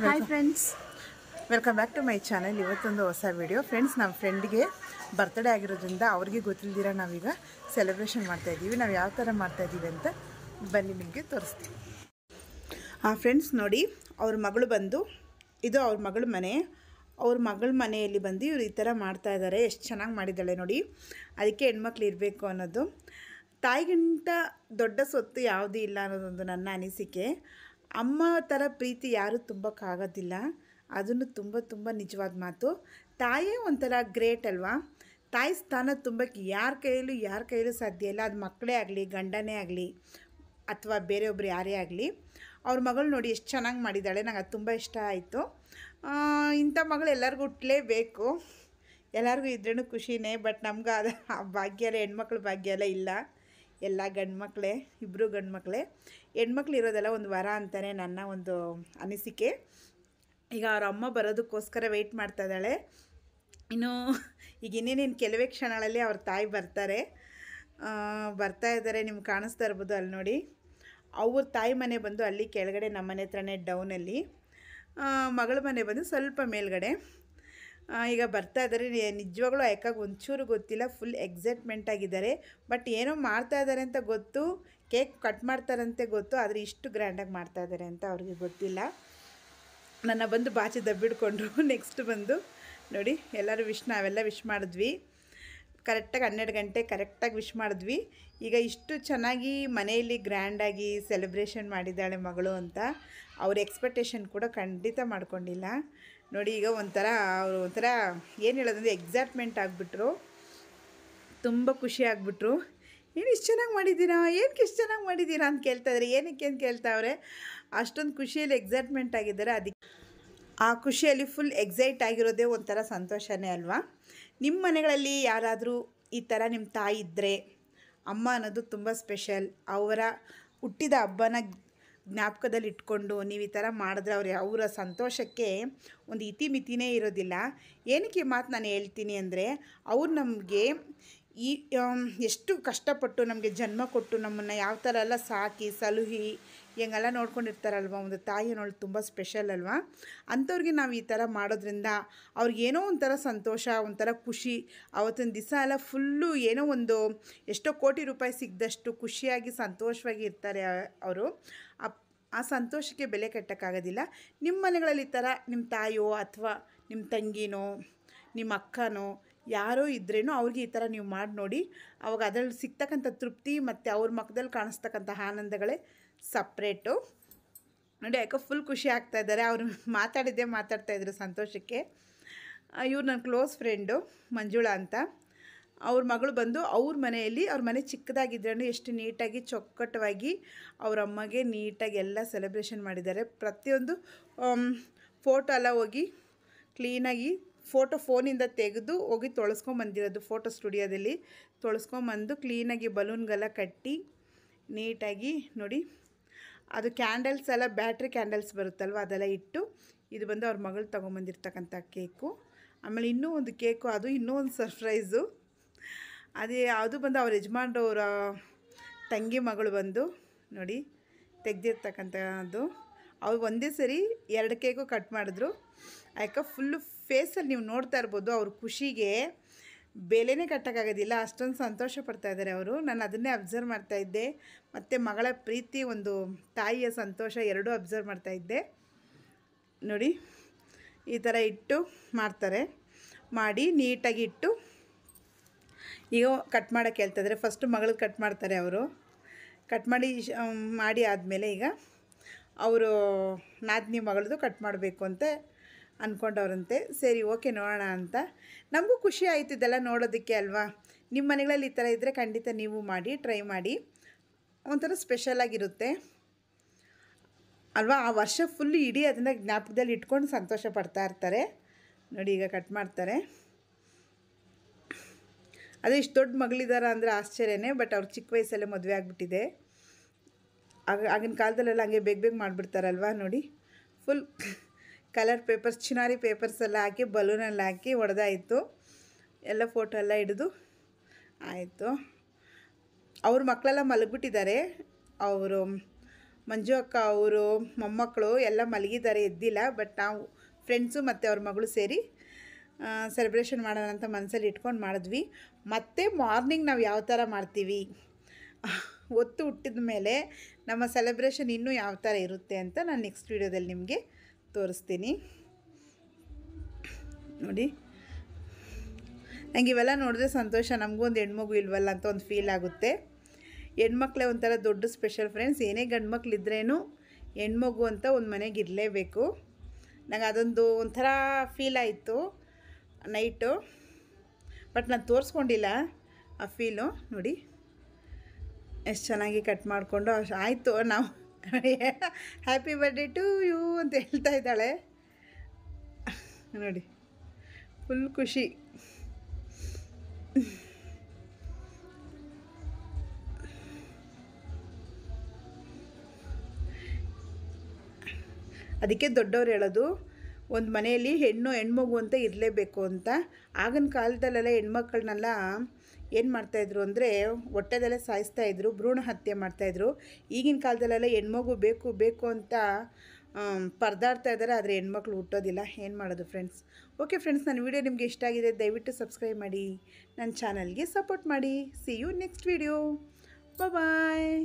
Hi friends, welcome back to my channel. ಇವತ್ತೊಂದು ಹೊಸ video. Friends, ನಮ್ಮ ಫ್ರೆಂಡ್ಗೆ ಬರ್ತ್ಡೇ ಆಗಿರೋದ್ರಿಂದ ಅವ್ರಿಗೆ ಗೊತ್ತಿಲ್ದಿರ ನಾವೀಗ ಸೆಲೆಬ್ರೇಷನ್ ಮಾಡ್ತಾಯಿದ್ದೀವಿ. ನಾವು ಯಾವ ಥರ ಮಾಡ್ತಾಯಿದ್ದೀವಿ ಅಂತ ಬನ್ನಿ ನಿಮಗೆ ತೋರಿಸ್ತೀವಿ. ಫ್ರೆಂಡ್ಸ್ ನೋಡಿ, ಅವ್ರ ಮಗಳು ಬಂದು, ಇದು ಅವ್ರ ಮಗಳ ಮನೆ. ಅವ್ರ ಮಗಳ ಮನೆಯಲ್ಲಿ ಬಂದು ಇವ್ರು ಈ ಥರ ಮಾಡ್ತಾಯಿದ್ದಾರೆ. ಎಷ್ಟು ಚೆನ್ನಾಗಿ ಮಾಡಿದ್ದಾಳೆ ನೋಡಿ. ಅದಕ್ಕೆ ಹೆಣ್ಮಕ್ಳು ಇರಬೇಕು ಅನ್ನೋದು. ತಾಯಿಗಿಂತ ದೊಡ್ಡ ಸ್ವತ್ತು ಯಾವುದೂ ಇಲ್ಲ ಅನ್ನೋದೊಂದು ನನ್ನ ಅನಿಸಿಕೆ. ಅಮ್ಮ ಥರ ಪ್ರೀತಿ ಯಾರೂ ತುಂಬಕ್ಕಾಗೋದಿಲ್ಲ. ಅದನ್ನು ತುಂಬ ನಿಜವಾದ ಮಾತು. ತಾಯೇ ಒಂಥರ ಗ್ರೇಟ್ ಅಲ್ವಾ. ತಾಯಿ ಸ್ಥಾನ ತುಂಬಕ್ಕೆ ಯಾರ ಕೈಯಲ್ಲೂ ಸಾಧ್ಯ ಇಲ್ಲ. ಅದು ಮಕ್ಕಳೇ ಆಗಲಿ, ಗಂಡನೇ ಆಗಲಿ, ಅಥವಾ ಬೇರೆಯೊಬ್ಬರು ಯಾರೇ ಆಗಲಿ. ಅವ್ರ ಮಗಳು ನೋಡಿ ಎಷ್ಟು ಚೆನ್ನಾಗಿ ಮಾಡಿದ್ದಾಳೆ. ನಂಗೆ ಅದು ತುಂಬ ಇಷ್ಟ ಆಯಿತು. ಇಂಥ ಮಗಳು ಎಲ್ಲರಿಗೂ ಹುಟ್ಟಲೇಬೇಕು. ಎಲ್ಲರಿಗೂ ಇದ್ರೂ ಖುಷಿನೇ. ಬಟ್ ನಮ್ಗೆ ಅದು ಭಾಗ್ಯ ಎಲ್ಲ, ಹೆಣ್ಮಕ್ಳ ಭಾಗ್ಯ ಎಲ್ಲ ಇಲ್ಲ. ಎಲ್ಲ ಗಂಡು ಮಕ್ಕಳೇ, ಇಬ್ಬರು ಗಂಡು ಮಕ್ಕಳೇ. ಹೆಣ್ಮಕ್ಳು ಇರೋದೆಲ್ಲ ಒಂದು ವರ ಅಂತಲೇ ನನ್ನ ಒಂದು ಅನಿಸಿಕೆ. ಈಗ ಅವ್ರ ಅಮ್ಮ ಬರೋದಕ್ಕೋಸ್ಕರ ವೆಯ್ಟ್ ಮಾಡ್ತಾ ಇದ್ದಾಳೆ. ಇನ್ನೇನೇನು ಕೆಲವೇ ಕ್ಷಣಗಳಲ್ಲಿ ಅವ್ರ ತಾಯಿ ಬರ್ತಾ ಇದ್ದಾರೆ. ನಿಮ್ಗೆ ಕಾಣಿಸ್ತಾ ಇರ್ಬೋದು ಅಲ್ಲಿ ನೋಡಿ. ಅವ್ರ ತಾಯಿ ಮನೆ ಬಂದು ಅಲ್ಲಿ ಕೆಳಗಡೆ, ನಮ್ಮ ಮನೆ ಹತ್ರನೇ ಡೌನಲ್ಲಿ. ಮಗಳ ಮನೆ ಬಂದು ಸ್ವಲ್ಪ ಮೇಲ್ಗಡೆ. ಈಗ ಬರ್ತಾ ಇದ್ದಾರೆ. ನಿಜವಾಗ್ಲೂ ಯಾಕಾಗ ಒಂಚೂರು ಗೊತ್ತಿಲ್ಲ, ಫುಲ್ ಎಕ್ಸೈಟ್ಮೆಂಟ್ ಆಗಿದ್ದಾರೆ. ಬಟ್ ಏನೋ ಮಾಡ್ತಾ ಇದ್ದಾರೆ ಅಂತ ಗೊತ್ತು, ಕೇಕ್ ಕಟ್ ಮಾಡ್ತಾರಂತೆ ಗೊತ್ತು. ಆದರೆ ಇಷ್ಟು ಗ್ರ್ಯಾಂಡಾಗಿ ಮಾಡ್ತಾ ಇದ್ದಾರೆ ಅಂತ ಅವ್ರಿಗೆ ಗೊತ್ತಿಲ್ಲ. ನನ್ನ ಬಂದು ಬಾಚಿ ದಬ್ಬಿಡ್ಕೊಂಡ್ರು. ನೆಕ್ಸ್ಟ್ ಬಂದು ನೋಡಿ, ಎಲ್ಲರೂ ನಾವೆಲ್ಲ ವಿಶ್ ಮಾಡಿದ್ವಿ. ಕರೆಕ್ಟಾಗಿ 12 ಗಂಟೆ ಕರೆಕ್ಟಾಗಿ ವಿಶ್ ಮಾಡಿದ್ವಿ. ಈಗ ಇಷ್ಟು ಚೆನ್ನಾಗಿ ಮನೆಯಲ್ಲಿ ಗ್ರ್ಯಾಂಡಾಗಿ ಸೆಲೆಬ್ರೇಷನ್ ಮಾಡಿದ್ದಾಳೆ ಮಗಳು ಅಂತ ಅವ್ರ ಎಕ್ಸ್ಪೆಕ್ಟೇಷನ್ ಕೂಡ ಖಂಡಿತ ಮಾಡ್ಕೊಂಡಿಲ್ಲ ನೋಡಿ. ಈಗ ಅವರು ಒಂಥರ ಏನು ಹೇಳೋದಂದರೆ ಎಕ್ಸೈಟ್ಮೆಂಟ್ ಆಗಿಬಿಟ್ರು. ತುಂಬ ಖುಷಿ ಆಗಿಬಿಟ್ರು. ಏನು ಇಷ್ಟು ಚೆನ್ನಾಗಿ ಮಾಡಿದ್ದೀರಾ, ಏನಕ್ಕೆ ಇಷ್ಟು ಚೆನ್ನಾಗಿ ಮಾಡಿದ್ದೀರಾ ಅಂತ ಕೇಳ್ತಾಯಿದ್ದಾರೆ. ಏನಕ್ಕೆ ಅಂತ ಕೇಳ್ತಾವ್ರೆ. ಅಷ್ಟೊಂದು ಖುಷಿಯಲ್ಲಿ ಎಕ್ಸೈಟ್ಮೆಂಟ್ ಆಗಿದ್ದಾರೆ. ಅದಕ್ಕೆ ಆ ಖುಷಿಯಲ್ಲಿ ಫುಲ್ ಎಕ್ಸೈಟ್ ಆಗಿರೋದೇ ಒಂಥರ ಸಂತೋಷನೇ ಅಲ್ವಾ. ನಿಮ್ಮ ಮನೆಗಳಲ್ಲಿ ಯಾರಾದರೂ ಈ ಥರ ನಿಮ್ಮ ತಾಯಿ ಇದ್ದರೆ, ಅಮ್ಮ ಅನ್ನೋದು ತುಂಬ ಸ್ಪೆಷಲ್. ಅವರ ಹುಟ್ಟಿದ ಹಬ್ಬನ ಜ್ಞಾಪಕದಲ್ಲಿ ಇಟ್ಕೊಂಡು ನೀವು ಈ ಥರ ಮಾಡಿದ್ರೆ ಅವರ ಸಂತೋಷಕ್ಕೆ ಒಂದು ಇತಿಮಿತಿನೇ ಇರೋದಿಲ್ಲ. ಏನಕ್ಕೆ ಈ ಮಾತು ನಾನು ಹೇಳ್ತೀನಿ ಅಂದರೆ, ಅವ್ರು ನಮಗೆ ಎಷ್ಟು ಕಷ್ಟಪಟ್ಟು ನಮಗೆ ಜನ್ಮ ಕೊಟ್ಟು ನಮ್ಮನ್ನು ಯಾವ ಥರ ಎಲ್ಲ ಸಾಕಿ ಸಲುಹಿ ಹೆಂಗೆಲ್ಲ ನೋಡ್ಕೊಂಡಿರ್ತಾರಲ್ವ. ಒಂದು ತಾಯಿ ಅನ್ನೋಳು ತುಂಬ ಸ್ಪೆಷಲ್ ಅಲ್ವಾ. ಅಂಥವ್ರಿಗೆ ನಾವು ಈ ಥರ ಮಾಡೋದ್ರಿಂದ ಅವ್ರಿಗೇನೋ ಒಂಥರ ಸಂತೋಷ, ಒಂಥರ ಖುಷಿ. ಆವತ್ತಿನ ದಿವಸ ಎಲ್ಲ ಫುಲ್ಲು ಏನೋ ಒಂದು ಎಷ್ಟೋ ಕೋಟಿ ರೂಪಾಯಿ ಸಿಗ್ದಷ್ಟು ಖುಷಿಯಾಗಿ ಸಂತೋಷವಾಗಿ ಇರ್ತಾರೆ ಅವರು. ಆ ಸಂತೋಷಕ್ಕೆ ಬೆಲೆ ಕಟ್ಟೋಕ್ಕಾಗೋದಿಲ್ಲ. ನಿಮ್ಮ ಮನೆಗಳಲ್ಲಿ ಈ ಥರ ನಿಮ್ಮ ತಾಯಿಯೋ ಅಥವಾ ನಿಮ್ಮ ತಂಗಿನೋ ನಿಮ್ಮ ಅಕ್ಕನೋ ಯಾರೋ ಇದ್ರೇನೋ ಅವ್ರಿಗೆ ಈ ಥರ ನೀವು ಮಾಡಿ ನೋಡಿ. ಅವಾಗ ಅದರಲ್ಲಿ ಸಿಗ್ತಕ್ಕಂಥ ತೃಪ್ತಿ ಮತ್ತು ಅವ್ರ ಮುಖದಲ್ಲಿ ಕಾಣಿಸ್ತಕ್ಕಂಥ ಆನಂದಗಳೇ ಸಪ್ರೇಟು ನೋಡಿ. ಯಾಕೋ ಫುಲ್ ಖುಷಿ ಆಗ್ತಾಯಿದ್ದಾರೆ. ಅವರು ಮಾತಾಡ್ತಾಯಿದ್ರು ಸಂತೋಷಕ್ಕೆ. ಇವ್ರು ನನ್ನ ಕ್ಲೋಸ್ ಫ್ರೆಂಡು ಮಂಜುಳಾ ಅಂತ. ಅವ್ರ ಮಗಳು ಬಂದು ಅವ್ರ ಮನೆಯಲ್ಲಿ, ಅವ್ರ ಮನೆ ಚಿಕ್ಕದಾಗಿದ್ರೂ ಎಷ್ಟು ನೀಟಾಗಿ ಚೊಕ್ಕಟವಾಗಿ ಅವ್ರ ಅಮ್ಮಗೆ ನೀಟಾಗಿ ಎಲ್ಲ ಸೆಲೆಬ್ರೇಷನ್ ಮಾಡಿದ್ದಾರೆ. ಪ್ರತಿಯೊಂದು ಫೋಟೋ ಎಲ್ಲ ಹೋಗಿ ಕ್ಲೀನಾಗಿ ಫೋನಿಂದ ತೆಗೆದು ಹೋಗಿ ತೊಳಸ್ಕೊಂಬಂದಿರೋದು. ಫೋಟೋ ಸ್ಟುಡಿಯೋದಲ್ಲಿ ತೊಳಸ್ಕೊಂಬಂದು ಕ್ಲೀನಾಗಿ ಬಲೂನ್ಗೆಲ್ಲ ಕಟ್ಟಿ ನೀಟಾಗಿ ನೋಡಿ. ಅದು ಕ್ಯಾಂಡಲ್ಸ್ ಎಲ್ಲ ಬ್ಯಾಟ್ರಿ ಕ್ಯಾಂಡಲ್ಸ್ ಬರುತ್ತಲ್ವ, ಅದೆಲ್ಲ ಇಟ್ಟು. ಇದು ಬಂದು ಅವ್ರ ಮಗಳು ತೊಗೊಂಬಂದಿರ್ತಕ್ಕಂಥ ಕೇಕು. ಆಮೇಲೆ ಇನ್ನೂ ಒಂದು ಕೇಕು, ಅದು ಇನ್ನೂ ಒಂದು ಸರ್ಪ್ರೈಸು. ಅದು ಬಂದು ಅವ್ರ ಯಜಮಾನ್ರವರ ತಂಗಿ ಮಗಳು ಬಂದು ನೋಡಿ ತೆಗ್ದಿರ್ತಕ್ಕಂಥದ್ದು. ಅವ್ರು ಒಂದೇ ಸರಿ 2 ಕೇಕು ಕಟ್ ಮಾಡಿದ್ರು. ಯಾಕೆ ಫುಲ್ಲು ಫೇಸಲ್ಲಿ ನೀವು ನೋಡ್ತಾ ಇರ್ಬೋದು. ಅವ್ರ ಖುಷಿಗೆ ಬೆಲೆನೇ ಕಟ್ಟೋಕ್ಕಾಗೋದಿಲ್ಲ, ಅಷ್ಟೊಂದು ಸಂತೋಷ ಪಡ್ತಾಯಿದ್ದಾರೆ ಅವರು. ನಾನು ಅದನ್ನೇ ಅಬ್ಸರ್ವ್ ಮಾಡ್ತಾಯಿದ್ದೆ. ಮತ್ತು ಮಗಳ ಪ್ರೀತಿ, ಒಂದು ತಾಯಿಯ ಸಂತೋಷ ಎರಡೂ ಅಬ್ಸರ್ವ್ ಮಾಡ್ತಾಯಿದ್ದೆ ನೋಡಿ. ಈ ಥರ ಇಟ್ಟು ಮಾಡ್ತಾರೆ. ಮಾಡಿ ನೀಟಾಗಿ ಇಟ್ಟು ಈಗ ಕಟ್ ಮಾಡೋಕ್ಕೆ ಹೇಳ್ತಾಯಿದ್ದಾರೆ. ಫಸ್ಟು ಮಗಳು ಕಟ್ ಮಾಡ್ತಾರೆ ಅವರು. ಕಟ್ ಮಾಡಿ ಆದಮೇಲೆ ಈಗ ಅವರು ನಾದಿನಿ ಮಗಳದು ಕಟ್ ಮಾಡಬೇಕು ಅಂತ ಅಂದ್ಕೊಂಡವ್ರಂತೆ. ಸರಿ, ಓಕೆ, ನೋಡೋಣ ಅಂತ. ನಮಗೂ ಖುಷಿ ಆಯಿತು ಇದೆಲ್ಲ ನೋಡೋದಕ್ಕೆ ಅಲ್ವಾ. ನಿಮ್ಮ ಮನೆಗಳಲ್ಲಿ ಈ ಥರ ಇದ್ದರೆ ಖಂಡಿತ ನೀವು ಮಾಡಿ, ಟ್ರೈ ಮಾಡಿ. ಒಂಥರ ಸ್ಪೆಷಲಾಗಿರುತ್ತೆ ಅಲ್ವಾ. ಆ ವರ್ಷ ಫುಲ್ಲು ಇಡೀ ಅದನ್ನು ಜ್ಞಾಪಕದಲ್ಲಿ ಇಟ್ಕೊಂಡು ಸಂತೋಷ ಪಡ್ತಾ ಇರ್ತಾರೆ ನೋಡಿ. ಈಗ ಕಟ್ ಮಾಡ್ತಾರೆ. ಅದೇ ಇಷ್ಟು ದೊಡ್ಡ ಮಗಳಿದಾರ ಅಂದರೆ ಆಶ್ಚರ್ಯನೇ. ಬಟ್ ಅವ್ರು ಚಿಕ್ಕ ವಯಸ್ಸಲ್ಲೇ ಮದುವೆ ಆಗಿಬಿಟ್ಟಿದೆ. ಆಗಿನ ಕಾಲದಲ್ಲೆಲ್ಲ ಹಂಗೆ ಬೇಗ ಮಾಡಿಬಿಡ್ತಾರಲ್ವ ನೋಡಿ. ಫುಲ್ ಕಲರ್ ಪೇಪರ್ಸ್, ಚಿನಾರಿ ಪೇಪರ್ಸ್ ಎಲ್ಲ ಹಾಕಿ ಬಲೂನೆಲ್ಲ ಹಾಕಿ ಹೊಡೆದಾಯಿತು. ಎಲ್ಲ ಫೋಟೋ ಎಲ್ಲ ಹಿಡಿದು ಆಯಿತು. ಅವ್ರ ಮಕ್ಕಳೆಲ್ಲ ಮಲಗಿಬಿಟ್ಟಿದ್ದಾರೆ. ಅವರು ಮಂಜು ಅಕ್ಕ ಅವರು ಮೊಮ್ಮಕ್ಕಳು ಎಲ್ಲ ಮಲಗಿದ್ದಾರೆ, ಎದ್ದಿಲ್ಲ. ಬಟ್ ನಾವು ಫ್ರೆಂಡ್ಸು ಮತ್ತು ಅವ್ರ ಮಗಳು ಸೇರಿ ಸೆಲೆಬ್ರೇಷನ್ ಮಾಡೋಣ ಅಂತ ಮನಸ್ಸಲ್ಲಿ ಇಟ್ಕೊಂಡು ಮಾಡಿದ್ವಿ. ಮತ್ತು ಮಾರ್ನಿಂಗ್ ನಾವು ಯಾವ ಥರ ಮಾಡ್ತೀವಿ, ಹೊತ್ತು ಹುಟ್ಟಿದ ಮೇಲೆ ನಮ್ಮ ಸೆಲೆಬ್ರೇಷನ್ ಇನ್ನೂ ಯಾವ ಥರ ಇರುತ್ತೆ ಅಂತ ನಾನು ನೆಕ್ಸ್ಟ್ ವೀಡಿಯೋದಲ್ಲಿ ನಿಮಗೆ ತೋರಿಸ್ತೀನಿ. ನೋಡಿ, ನನಗೆ ಇವೆಲ್ಲ ನೋಡಿದ್ರೆ ಸಂತೋಷ. ನಮಗೂ ಒಂದು ಹೆಣ್ಮಗು ಇಲ್ವಲ್ಲ ಅಂತ ಒಂದು ಫೀಲ್ ಆಗುತ್ತೆ. ಹೆಣ್ಮಕ್ಳೇ ಒಂಥರ ದೊಡ್ಡ ಸ್ಪೆಷಲ್ ಫ್ರೆಂಡ್ಸ್. ಏನೇ ಗಂಡು ಮಕ್ಳಿದ್ರೇನು ಹೆಣ್ಮಗು ಅಂತ ಒಂದು ಮನೆಗೆ ಇರಲೇಬೇಕು. ನನಗೆ ಅದೊಂದು ಒಂಥರ ಫೀಲ್ ಆಯಿತು ನೈಟು. ಬಟ್ ನಾನು ತೋರಿಸ್ಕೊಂಡಿಲ್ಲ ಆ ಫೀಲು. ನೋಡಿ ಎಷ್ಟು ಚೆನ್ನಾಗಿ ಕಟ್ ಮಾಡಿಕೊಂಡು ಆಯಿತು. ನಾವು ಹ್ಯಾಪಿ ಬರ್ಡೇ ಟು ಯು ಅಂತ ಹೇಳ್ತಾ ಇದ್ದಾಳೆ ನೋಡಿ, ಫುಲ್ ಖುಷಿ. ಅದಕ್ಕೆ ದೊಡ್ಡವ್ರು ಹೇಳೋದು ಒಂದು ಮನೆಯಲ್ಲಿ ಹೆಣ್ಮಗು ಅಂತ ಇರಲೇಬೇಕು ಅಂತ. ಆಗಿನ ಕಾಲದಲ್ಲೆಲ್ಲ ಹೆಣ್ಮಕ್ಳನ್ನೆಲ್ಲ ಏನು ಮಾಡ್ತಾಯಿದ್ರು ಅಂದರೆ ಹೊಟ್ಟೆದಲ್ಲೇ ಸಾಯಿಸ್ತಾಯಿದ್ರು, ಭ್ರೂಣ ಹತ್ಯೆ ಮಾಡ್ತಾಯಿದ್ರು. ಈಗಿನ ಕಾಲದಲ್ಲೆಲ್ಲ ಹೆಣ್ಮಗು ಬೇಕು ಬೇಕು ಅಂತ ಪರದಾಡ್ತಾ ಇದ್ದಾರೆ, ಆದರೆ ಹೆಣ್ಮಕ್ಳು ಹುಟ್ಟೋದಿಲ್ಲ. ಏನು ಮಾಡೋದು ಫ್ರೆಂಡ್ಸ್? ಓಕೆ ಫ್ರೆಂಡ್ಸ್, ನನ್ನ ವಿಡಿಯೋ ನಿಮಗೆ ಇಷ್ಟ ಆಗಿದೆ ದಯವಿಟ್ಟು ಸಬ್ಸ್ಕ್ರೈಬ್ ಮಾಡಿ, ನನ್ನ ಚಾನಲ್ಗೆ ಸಪೋರ್ಟ್ ಮಾಡಿ. See you next video. Bye.